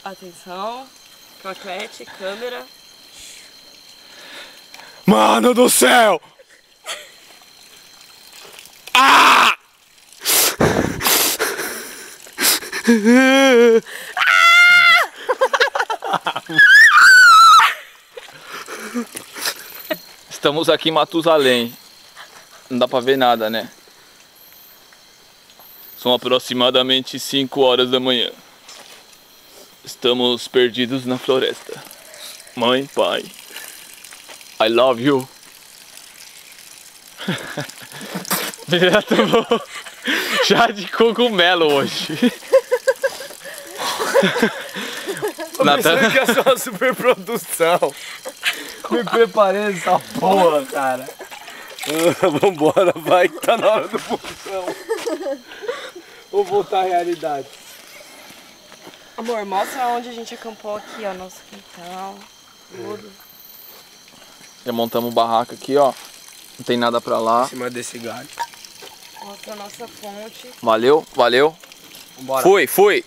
Atenção, claquete, câmera. Mano do céu! Ah! Estamos aqui em Matusalém. Não dá pra ver nada, né? São aproximadamente 5 horas da manhã. Estamos perdidos na floresta. Mãe, pai, I love you. Já tomou chá de cogumelo hoje. Pensando que é só uma super produção. Me preparei nessa porra, cara. Vambora, vai que tá na hora do função. Vou voltar à realidade. Amor, mostra onde a gente acampou aqui, ó, nosso quintal, tudo. Já montamos barraca aqui, ó. Não tem nada pra lá. Em cima desse galho. Mostra a nossa fonte. Valeu, valeu. Vambora. Fui.